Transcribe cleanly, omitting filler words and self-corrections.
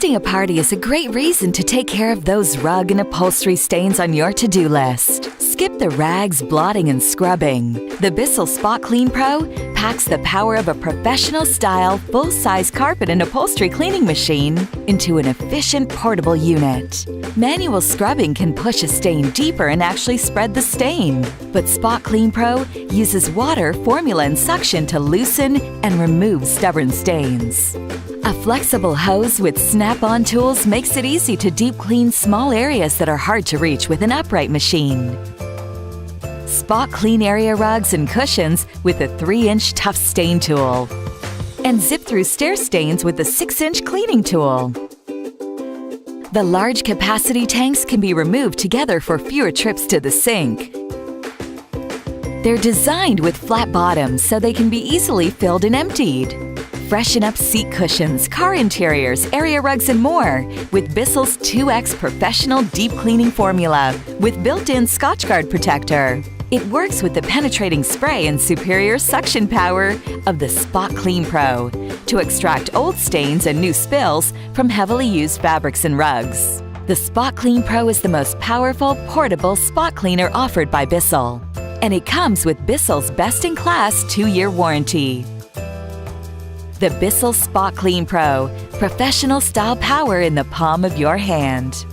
Hosting a party is a great reason to take care of those rug and upholstery stains on your to-do list. Skip the rags, blotting, and scrubbing. The Bissell Spot Clean Pro packs the power of a professional-style, full-size carpet and upholstery cleaning machine into an efficient, portable unit. Manual scrubbing can push a stain deeper and actually spread the stain. But Spot Clean Pro uses water, formula, and suction to loosen and remove stubborn stains. A flexible hose with snap-on tools makes it easy to deep clean small areas that are hard to reach with an upright machine. Spot clean area rugs and cushions with a 3-inch tough stain tool. And zip through stair stains with a 6-inch cleaning tool. The large capacity tanks can be removed together for fewer trips to the sink. They're designed with flat bottoms so they can be easily filled and emptied. Freshen up seat cushions, car interiors, area rugs, and more with Bissell's 2X Professional Deep Cleaning Formula with built-in Scotchgard protector. It works with the penetrating spray and superior suction power of the Spot Clean Pro to extract old stains and new spills from heavily used fabrics and rugs. The Spot Clean Pro is the most powerful, portable spot cleaner offered by Bissell. And it comes with Bissell's best-in-class 2-year warranty. The Bissell Spot Clean Pro, professional style power in the palm of your hand.